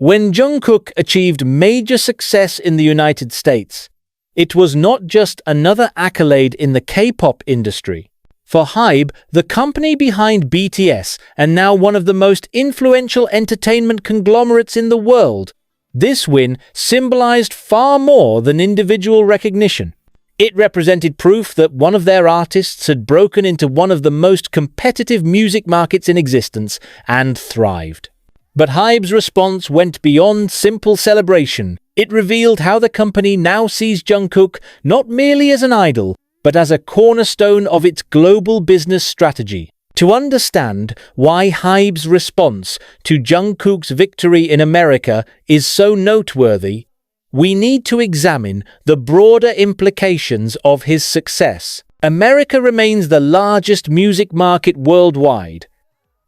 When Jungkook achieved major success in the United States, it was not just another accolade in the K-pop industry. For HYBE, the company behind BTS and now one of the most influential entertainment conglomerates in the world, this win symbolized far more than individual recognition. It represented proof that one of their artists had broken into one of the most competitive music markets in existence and thrived. But HYBE's response went beyond simple celebration. It revealed how the company now sees Jungkook not merely as an idol, but as a cornerstone of its global business strategy. To understand why HYBE's response to Jungkook's victory in America is so noteworthy, we need to examine the broader implications of his success. America remains the largest music market worldwide,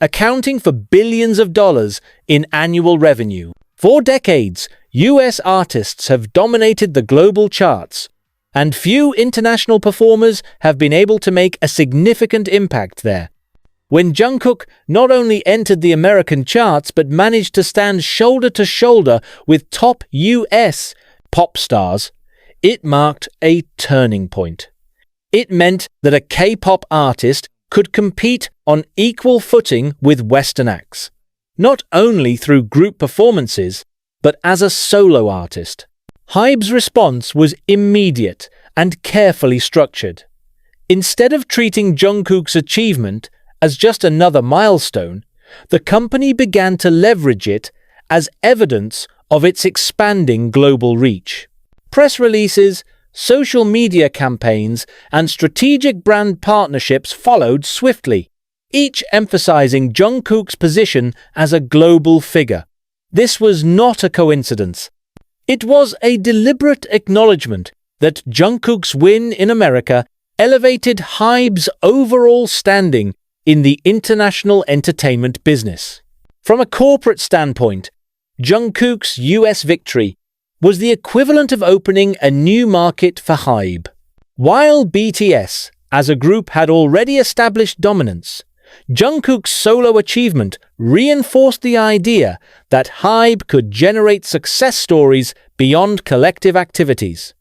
accounting for billions of dollars in annual revenue. For decades, US artists have dominated the global charts, and few international performers have been able to make a significant impact there. When Jungkook not only entered the American charts but managed to stand shoulder to shoulder with top US pop stars, it marked a turning point. It meant that a K-pop artist could compete on equal footing with Western acts, not only through group performances, but as a solo artist. HYBE's response was immediate and carefully structured. Instead of treating Jungkook's achievement as just another milestone, the company began to leverage it as evidence of its expanding global reach. Press releases, social media campaigns, and strategic brand partnerships followed swiftly, each emphasizing Jungkook's position as a global figure. This was not a coincidence. It was a deliberate acknowledgement that Jungkook's win in America elevated HYBE's overall standing in the international entertainment business. From a corporate standpoint, Jungkook's US victory was the equivalent of opening a new market for HYBE. While BTS, as a group, had already established dominance, Jungkook's solo achievement reinforced the idea that HYBE could generate success stories beyond collective activities.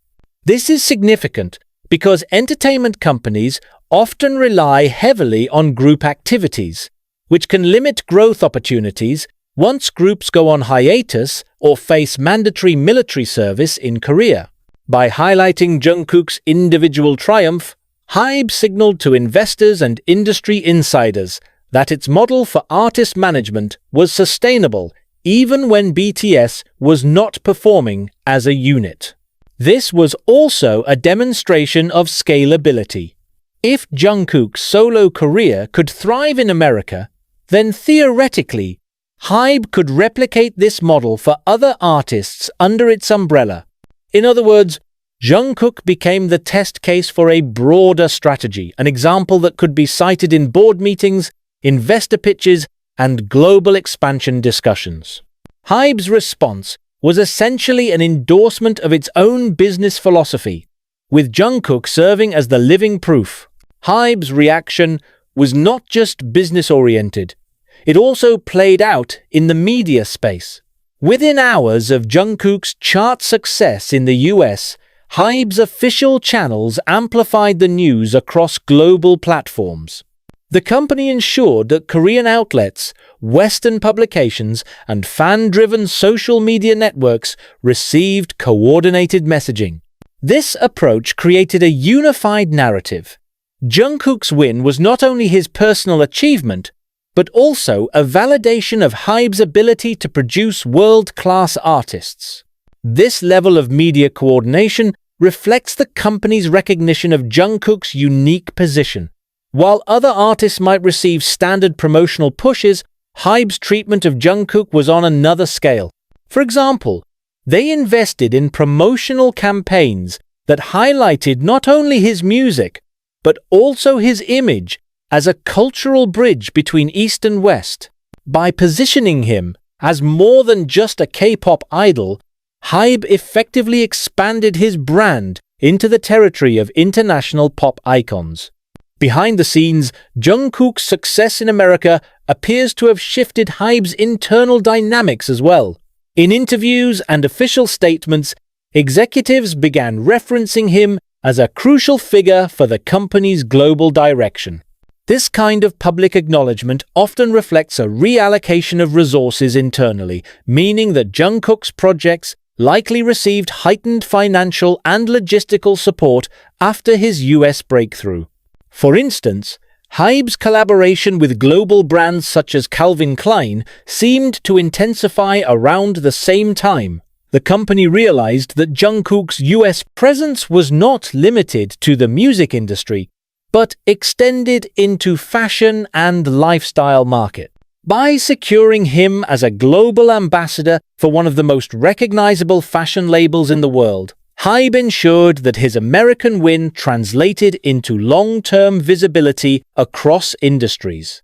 This is significant because entertainment companies often rely heavily on group activities, which can limit growth opportunities once groups go on hiatus or face mandatory military service in Korea. By highlighting Jungkook's individual triumph, HYBE signaled to investors and industry insiders that its model for artist management was sustainable even when BTS was not performing as a unit. This was also a demonstration of scalability. If Jungkook's solo career could thrive in America, then theoretically, HYBE could replicate this model for other artists under its umbrella. In other words, Jungkook became the test case for a broader strategy, an example that could be cited in board meetings, investor pitches, and global expansion discussions. HYBE's response was essentially an endorsement of its own business philosophy, with Jungkook serving as the living proof. HYBE's reaction was not just business-oriented. It also played out in the media space. Within hours of Jungkook's chart success in the US, HYBE's official channels amplified the news across global platforms. The company ensured that Korean outlets, Western publications, and fan-driven social media networks received coordinated messaging. This approach created a unified narrative. Jungkook's win was not only his personal achievement, but also a validation of HYBE's ability to produce world-class artists. This level of media coordination reflects the company's recognition of Jungkook's unique position. While other artists might receive standard promotional pushes, HYBE's treatment of Jungkook was on another scale. For example, they invested in promotional campaigns that highlighted not only his music, but also his image as a cultural bridge between East and West. By positioning him as more than just a K-pop idol, HYBE effectively expanded his brand into the territory of international pop icons. Behind the scenes, Jungkook's success in America appears to have shifted HYBE's internal dynamics as well. In interviews and official statements, executives began referencing him as a crucial figure for the company's global direction. This kind of public acknowledgement often reflects a reallocation of resources internally, meaning that Jungkook's projects likely received heightened financial and logistical support after his US breakthrough. For instance, HYBE's collaboration with global brands such as Calvin Klein seemed to intensify around the same time. The company realized that Jungkook's US presence was not limited to the music industry, but extended into fashion and lifestyle market. By securing him as a global ambassador for one of the most recognizable fashion labels in the world, HYBE ensured that his American win translated into long-term visibility across industries.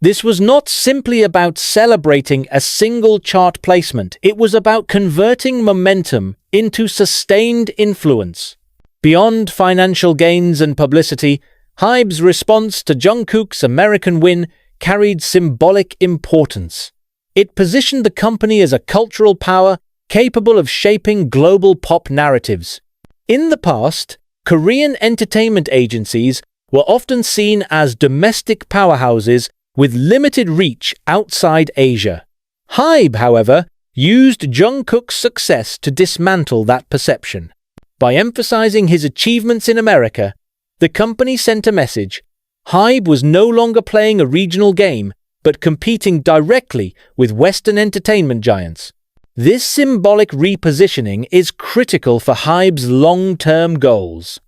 This was not simply about celebrating a single chart placement, it was about converting momentum into sustained influence. Beyond financial gains and publicity, HYBE's response to Jungkook's American win carried symbolic importance. It positioned the company as a cultural power capable of shaping global pop narratives. In the past, Korean entertainment agencies were often seen as domestic powerhouses with limited reach outside Asia. HYBE, however, used Jungkook's success to dismantle that perception. By emphasizing his achievements in America, the company sent a message. HYBE was no longer playing a regional game, but competing directly with Western entertainment giants. This symbolic repositioning is critical for HYBE's long-term goals.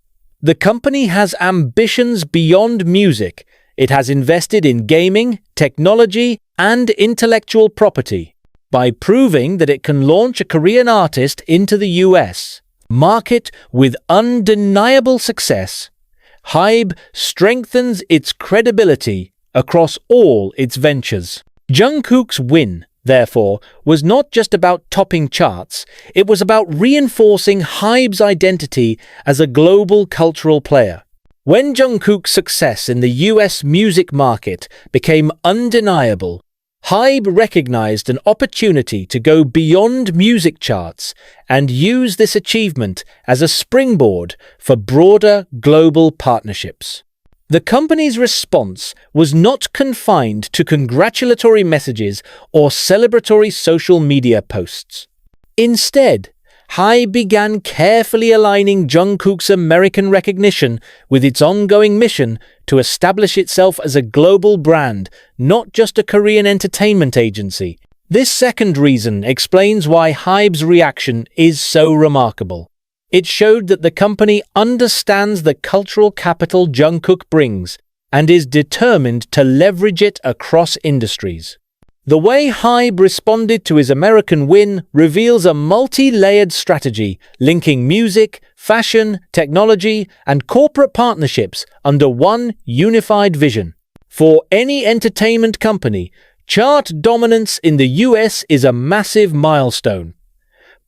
The company has ambitions beyond music. It has invested in gaming, technology, and intellectual property. By proving that it can launch a Korean artist into the US market with undeniable success, HYBE strengthens its credibility across all its ventures. Jungkook's win, therefore, was not just about topping charts, it was about reinforcing HYBE's identity as a global cultural player. When Jungkook's success in the US music market became undeniable, HYBE recognized an opportunity to go beyond music charts and use this achievement as a springboard for broader global partnerships. The company's response was not confined to congratulatory messages or celebratory social media posts. Instead, HYBE began carefully aligning Jungkook's American recognition with its ongoing mission to establish itself as a global brand, not just a Korean entertainment agency. This second reason explains why HYBE's reaction is so remarkable. It showed that the company understands the cultural capital Jungkook brings and is determined to leverage it across industries. The way HYBE responded to his American win reveals a multi-layered strategy linking music, fashion, technology, and corporate partnerships under one unified vision. For any entertainment company, chart dominance in the US is a massive milestone.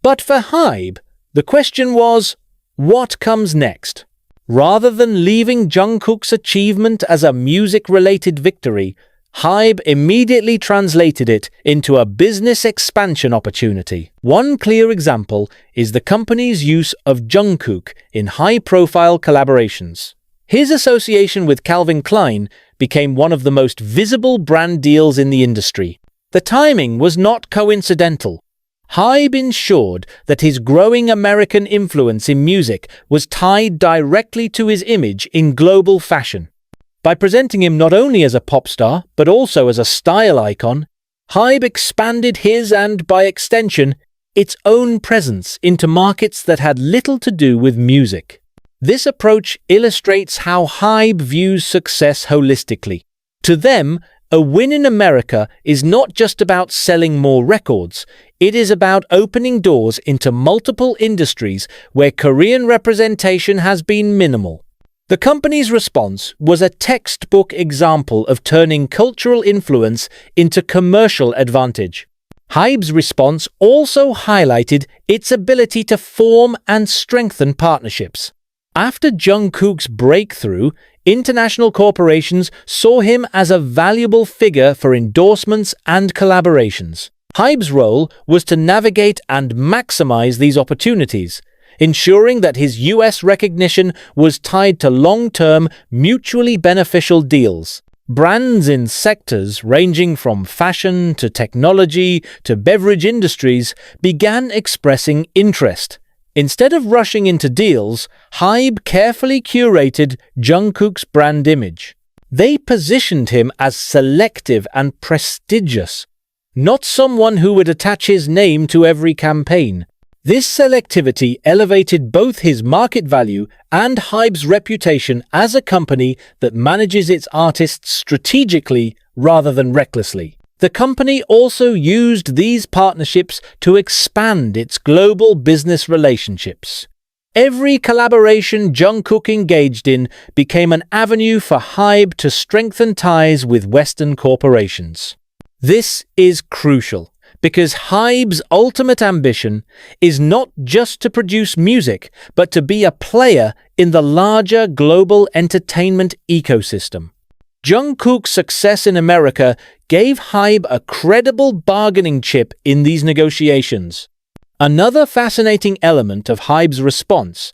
But for HYBE, the question was, what comes next? Rather than leaving Jungkook's achievement as a music-related victory, HYBE immediately translated it into a business expansion opportunity. One clear example is the company's use of Jungkook in high-profile collaborations. His association with Calvin Klein became one of the most visible brand deals in the industry. The timing was not coincidental. HYBE ensured that his growing American influence in music was tied directly to his image in global fashion. By presenting him not only as a pop star, but also as a style icon, HYBE expanded his and, by extension, its own presence into markets that had little to do with music. This approach illustrates how HYBE views success holistically. To them, a win in America is not just about selling more records, it is about opening doors into multiple industries where Korean representation has been minimal. The company's response was a textbook example of turning cultural influence into commercial advantage. HYBE's response also highlighted its ability to form and strengthen partnerships. After Jungkook's breakthrough, international corporations saw him as a valuable figure for endorsements and collaborations. HYBE's role was to navigate and maximize these opportunities, ensuring that his US recognition was tied to long-term, mutually beneficial deals. Brands in sectors ranging from fashion to technology to beverage industries began expressing interest. Instead of rushing into deals, HYBE carefully curated Jungkook's brand image. They positioned him as selective and prestigious, not someone who would attach his name to every campaign. This selectivity elevated both his market value and HYBE's reputation as a company that manages its artists strategically rather than recklessly. The company also used these partnerships to expand its global business relationships. Every collaboration Jungkook engaged in became an avenue for HYBE to strengthen ties with Western corporations. This is crucial, because HYBE's ultimate ambition is not just to produce music, but to be a player in the larger global entertainment ecosystem. Jungkook's success in America gave HYBE a credible bargaining chip in these negotiations. Another fascinating element of HYBE's response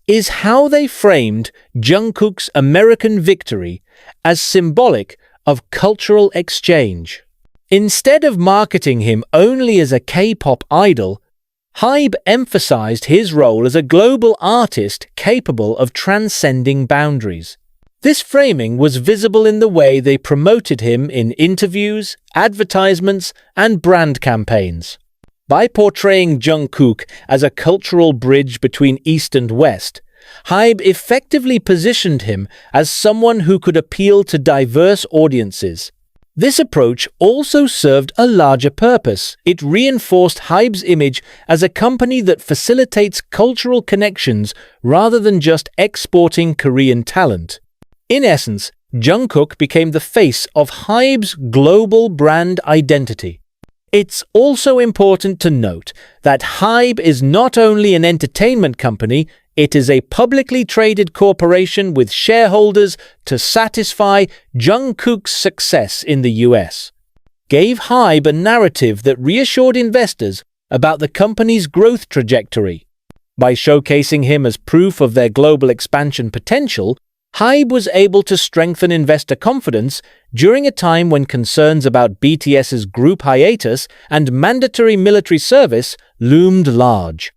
is how they framed Jungkook's American victory as symbolic of cultural exchange. Instead of marketing him only as a K-pop idol, HYBE emphasized his role as a global artist capable of transcending boundaries. This framing was visible in the way they promoted him in interviews, advertisements, and brand campaigns. By portraying Jungkook as a cultural bridge between East and West, HYBE effectively positioned him as someone who could appeal to diverse audiences. This approach also served a larger purpose. It reinforced HYBE's image as a company that facilitates cultural connections rather than just exporting Korean talent. In essence, Jungkook became the face of HYBE's global brand identity. It's also important to note that HYBE is not only an entertainment company, it is a publicly traded corporation with shareholders to satisfy Jungkook's success in the US. Gave HYBE a narrative that reassured investors about the company's growth trajectory. By showcasing him as proof of their global expansion potential, HYBE was able to strengthen investor confidence during a time when concerns about BTS's group hiatus and mandatory military service loomed large.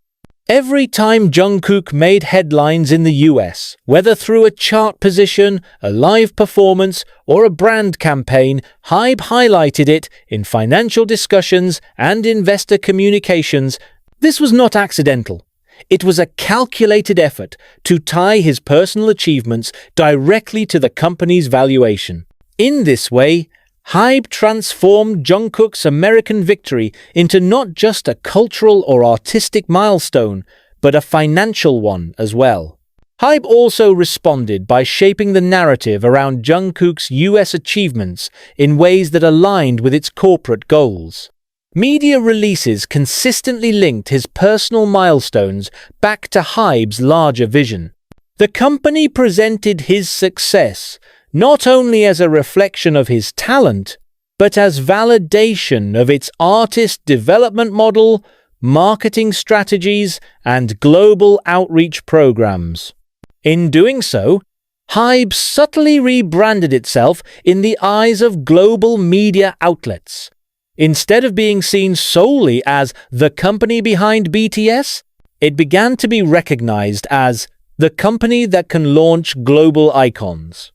Every time Jungkook made headlines in the US, whether through a chart position, a live performance, or a brand campaign, HYBE highlighted it in financial discussions and investor communications. This was not accidental. It was a calculated effort to tie his personal achievements directly to the company's valuation. In this way, HYBE transformed Jungkook's American victory into not just a cultural or artistic milestone, but a financial one as well. HYBE also responded by shaping the narrative around Jungkook's US achievements in ways that aligned with its corporate goals. Media releases consistently linked his personal milestones back to HYBE's larger vision. The company presented his success not only as a reflection of his talent, but as validation of its artist development model, marketing strategies, and global outreach programs. In doing so, HYBE subtly rebranded itself in the eyes of global media outlets. Instead of being seen solely as the company behind BTS, it began to be recognized as the company that can launch global icons.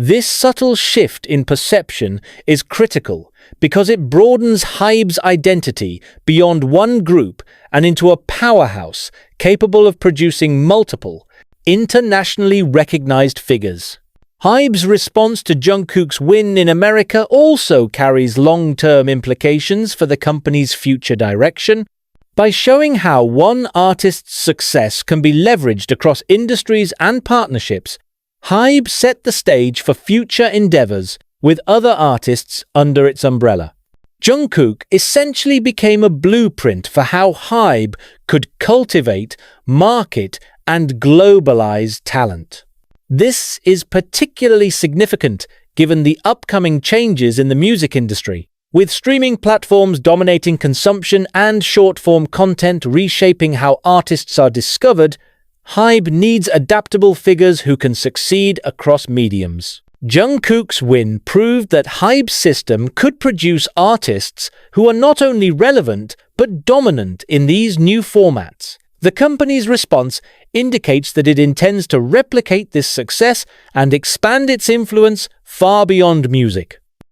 This subtle shift in perception is critical because it broadens HYBE's identity beyond one group and into a powerhouse capable of producing multiple, internationally recognized figures. HYBE's response to Jungkook's win in America also carries long-term implications for the company's future direction. By showing how one artist's success can be leveraged across industries and partnerships, HYBE set the stage for future endeavors with other artists under its umbrella. Jungkook essentially became a blueprint for how HYBE could cultivate, market, and globalize talent. This is particularly significant given the upcoming changes in the music industry, With streaming platforms dominating consumption and short-form content reshaping how artists are discovered, HYBE needs adaptable figures who can succeed across mediums. Jungkook's win proved that HYBE's system could produce artists who are not only relevant but dominant in these new formats. The company's response indicates that it intends to replicate this success and expand its influence far beyond music.